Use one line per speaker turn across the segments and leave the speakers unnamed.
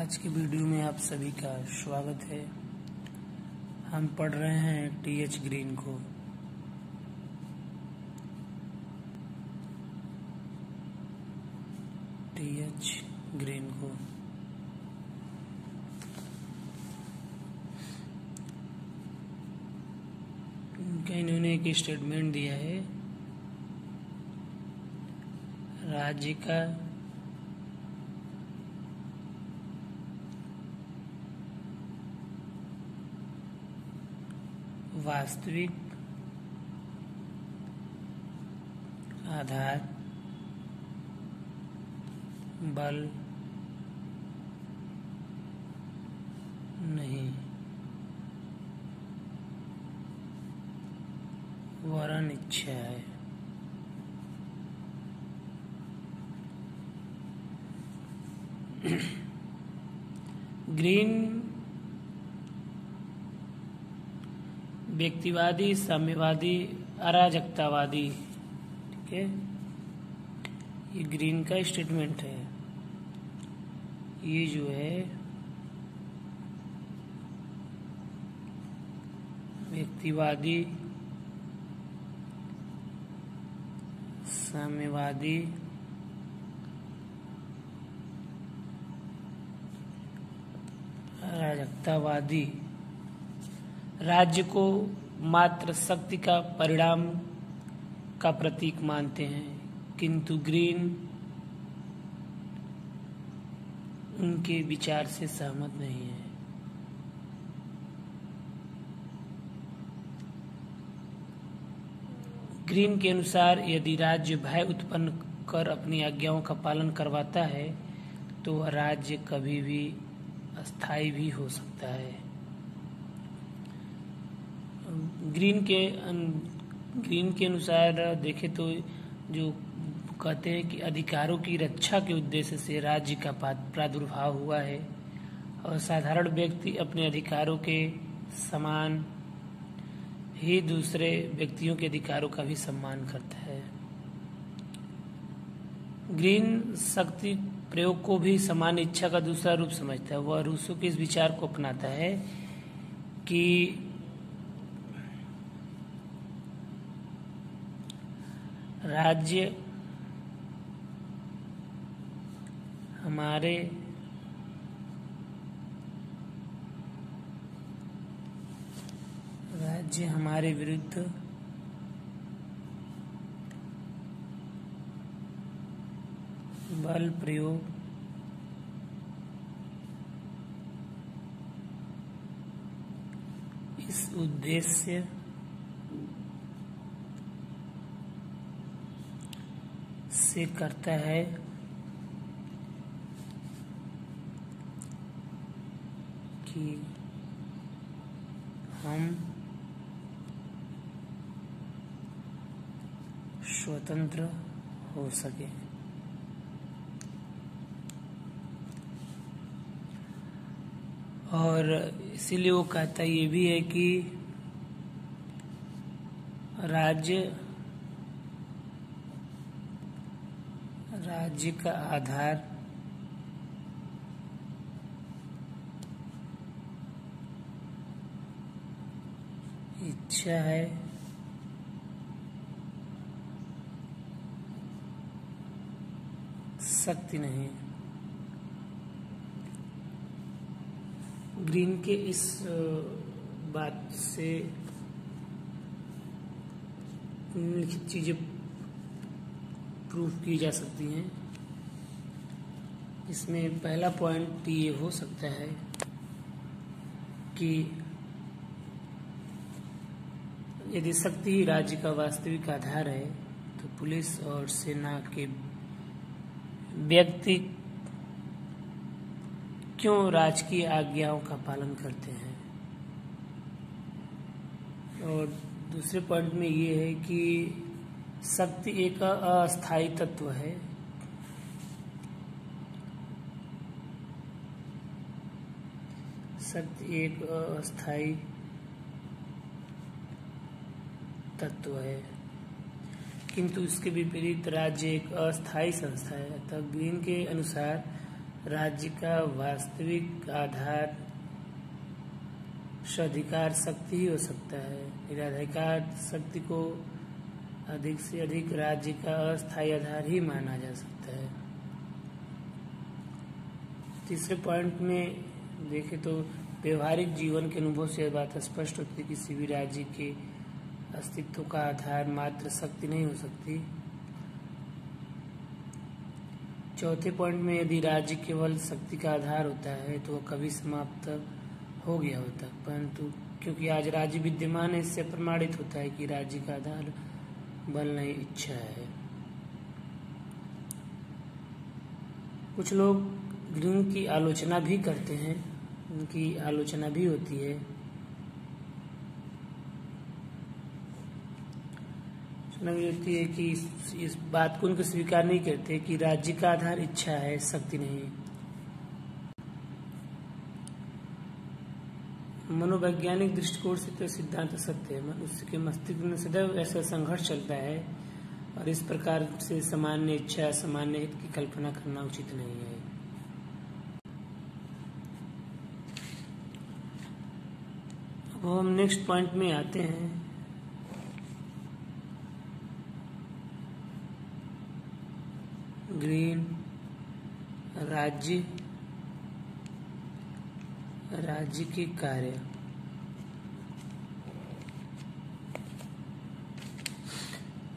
आज की वीडियो में आप सभी का स्वागत है। हम पढ़ रहे हैं टी.एच. ग्रीन को। टी.एच. ग्रीन को इन्होंने एक स्टेटमेंट दिया है। राज्य का वास्तविक आधार बल नहीं वरन इच्छा है। ग्रीन व्यक्तिवादी, साम्यवादी, अराजकतावादी, ठीक है, ये ग्रीन का स्टेटमेंट है। ये जो है व्यक्तिवादी, साम्यवादी, अराजकतावादी राज्य को मात्र शक्ति का परिणाम का प्रतीक मानते हैं, किंतु ग्रीन उनके विचार से सहमत नहीं है। ग्रीन के अनुसार यदि राज्य भय उत्पन्न कर अपनी आज्ञाओं का पालन करवाता है तो वह राज्य कभी भी अस्थायी भी हो सकता है। ग्रीन के अनुसार देखें तो जो कहते हैं कि अधिकारों की रक्षा के उद्देश्य से राज्य का प्रादुर्भाव हुआ है और साधारण व्यक्ति अपने अधिकारों के समान ही दूसरे व्यक्तियों के अधिकारों का भी सम्मान करता है। ग्रीन शक्ति प्रयोग को भी सामान्य इच्छा का दूसरा रूप समझता है। वह रूसो के इस विचार को अपनाता है कि राज्य हमारे विरुद्ध बल प्रयोग इस उद्देश्य से करता है कि हम स्वतंत्र हो सके। और इसीलिए वो कहता ये भी है कि राज्य का आधार इच्छा है, शक्ति नहीं। ग्रीन के इस बात से निम्नलिखित चीजें प्रूफ की जा सकती हैं। इसमें पहला पॉइंट ये हो सकता है कि यदि शक्ति ही राज्य का वास्तविक आधार है तो पुलिस और सेना के व्यक्ति क्यों राजकीय आज्ञाओं का पालन करते हैं। और दूसरे पॉइंट में ये है कि शक्ति एक अस्थायी तत्व है। शक्ति एक अस्थायी तत्व है, किंतु इसके विपरीत राज्य एक अस्थायी संस्था है। अतः ग्रीन के अनुसार राज्य का वास्तविक आधार स्वाधिकार शक्ति ही हो सकता है। निराधिकार शक्ति को अधिक से अधिक राज्य का अस्थायी आधार ही माना जा सकता है। तीसरे पॉइंट में देखें तो व्यवहारिक जीवन के अनुभव से यह बात स्पष्ट होती है कि किसी भी राज्य के अस्तित्व का आधार मात्र शक्ति नहीं हो सकती। चौथे पॉइंट में यदि राज्य केवल शक्ति का आधार होता है तो वह कभी समाप्त हो गया होता, परंतु क्योंकि आज राज्य विद्यमान है इससे प्रमाणित होता है कि राज्य का आधार बल नहीं इच्छा है। कुछ लोग ग्रीन की आलोचना भी करते हैं, उनकी आलोचना भी होती है। होती है कि इस बात को उनको स्वीकार नहीं करते कि राज्य का आधार इच्छा है, शक्ति नहीं। मनोवैज्ञानिक दृष्टिकोण से तो सिद्धांत सत्य है, मनुष्य के मस्तिष्क में सदैव ऐसा संघर्ष चलता है और इस प्रकार से सामान्य इच्छा सामान्य हित की कल्पना करना उचित नहीं है। अब हम नेक्स्ट पॉइंट में आते हैं। ग्रीन राज्य के कार्य।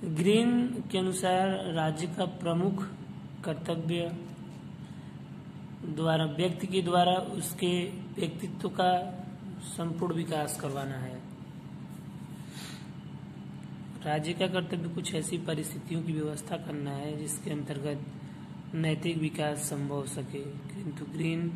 ग्रीन के अनुसार राज्य का प्रमुख कर्तव्य द्वारा व्यक्ति के द्वारा उसके व्यक्तित्व का संपूर्ण विकास करवाना है। राज्य का कर्तव्य कुछ ऐसी परिस्थितियों की व्यवस्था करना है जिसके अंतर्गत नैतिक विकास संभव हो सके, किंतु ग्रीन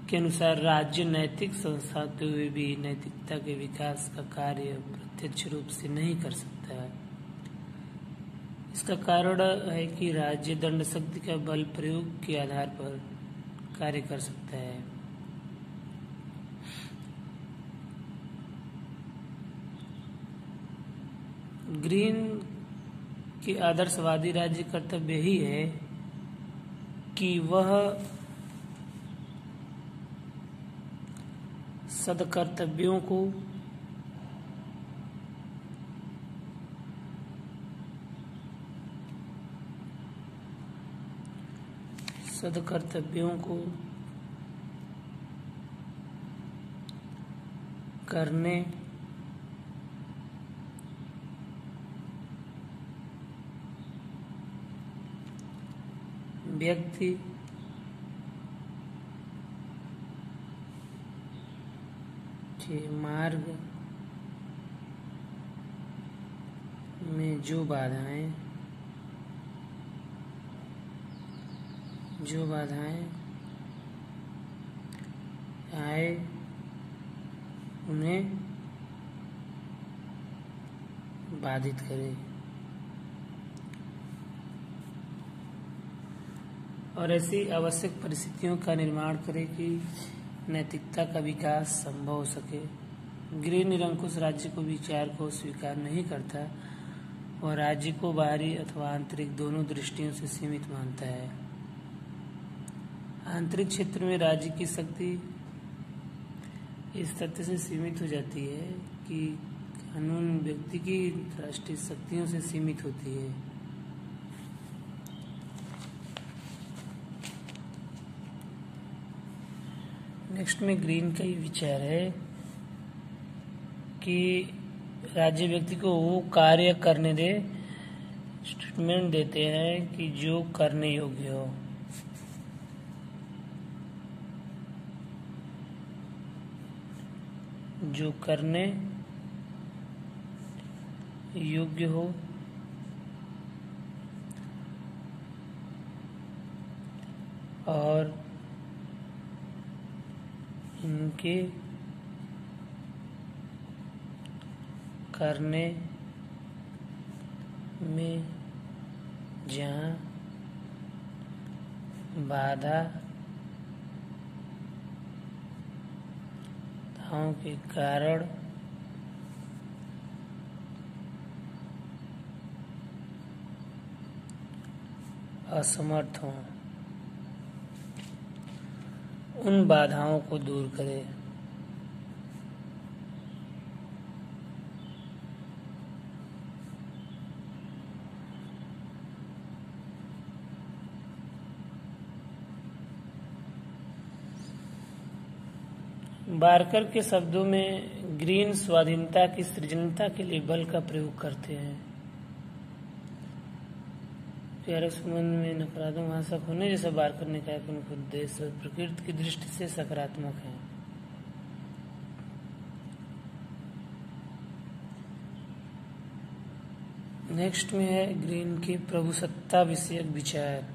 के अनुसार राज्य नैतिक संस्था होते हुए भी नैतिकता के विकास का कार्य प्रत्यक्ष रूप से नहीं कर सकता। इसका कारण है कि राज्य दंड शक्ति का बल प्रयोग के आधार पर कार्य कर सकता है। ग्रीन के आदर्शवादी राज्य कर्तव्य ही है कि वह सदकर्तव्यों को करने व्यक्ति के मार्ग में जो बाधाएं आए उन्हें बाधित करे और ऐसी आवश्यक परिस्थितियों का निर्माण करे कि नैतिकता का विकास संभव हो सके। ग्रीन निरंकुश राज्य को विचार को स्वीकार नहीं करता और राज्य को बाहरी अथवा आंतरिक दोनों दृष्टियों से सीमित मानता है। आंतरिक क्षेत्र में राज्य की शक्ति इस तथ्य से सीमित हो जाती है कि कानून व्यक्ति की राष्ट्रीय शक्तियों से सीमित होती है। नेक्स्ट में ग्रीन का ये विचार है कि राज्य व्यक्ति को वो कार्य करने दे, स्टेटमेंट देते हैं कि जो करने योग्य हो। जो करने योग्य हो और इनके करने में जहाँ बाधाओं के कारण असमर्थ हों। उन बाधाओं को दूर करे। बार्कर के शब्दों में ग्रीन स्वाधीनता की सृजनता के लिए बल का प्रयोग करते हैं। प्यारे संबंध में नकारात्मक भाषक होने जैसा बार्कर ने कहा कि उनका उद्देश्य प्रकृति की दृष्टि से सकारात्मक है। नेक्स्ट में है ग्रीन के प्रभुसत्ता विषयक विचार।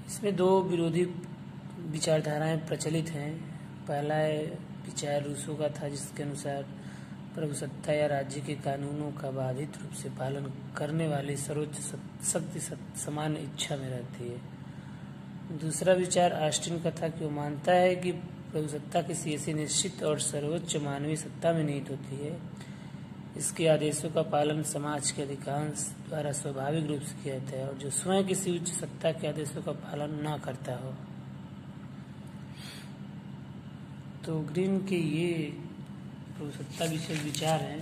इसमें दो विरोधी विचारधाराएं प्रचलित हैं। पहला विचार रूसो का था, जिसके अनुसार प्रभुसत्ता या राज्य के कानूनों का बाधित रूप से पालन करने वाली सर्वोच्च शक्ति सामान्य इच्छा में रहती है। दूसरा विचार ऑस्टिन का था कि वो मानता है कि प्रभुसत्ता किसी ऐसी निश्चित और सर्वोच्च मानवीय सत्ता में निहित होती है, इसके आदेशों का पालन समाज के अधिकांश द्वारा स्वाभाविक रूप से किया जाता है और जो स्वयं किसी उच्च सत्ता के आदेशों का पालन न करता हो। तो ग्रीन के ये प्रभुसत्ता विषय विचार हैं।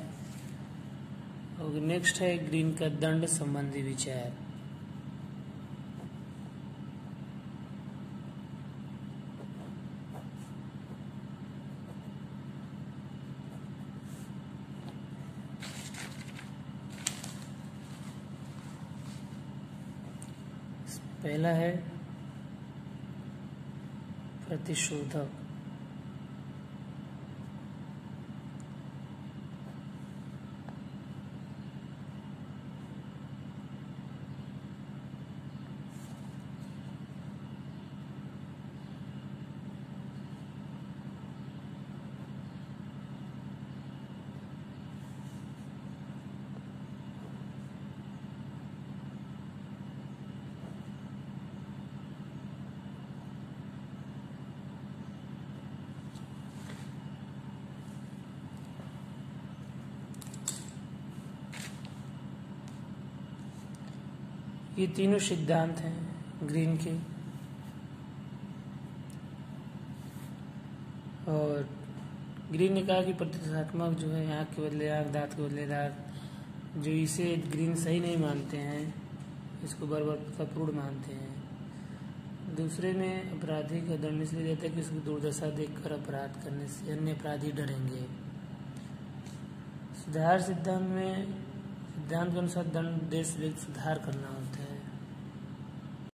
और नेक्स्ट है ग्रीन का दंड संबंधी विचार। पहला है प्रतिशोधक। ये तीनों सिद्धांत हैं ग्रीन के। और ग्रीन ने कहा कि प्रतीकात्मक जो है आँख के बदले आँख, दांत के बदले दांत, जो इसे ग्रीन सही नहीं मानते हैं, इसको बर्बरतापूर्ण मानते हैं। दूसरे में अपराधी का दंड इसलिए देता है कि उसकी दुर्दशा देखकर अपराध करने से अन्य अपराधी डरेंगे। सुधार सिद्धांत के अनुसार दंड उद्देश्य व्यक्ति सुधार करना होता है।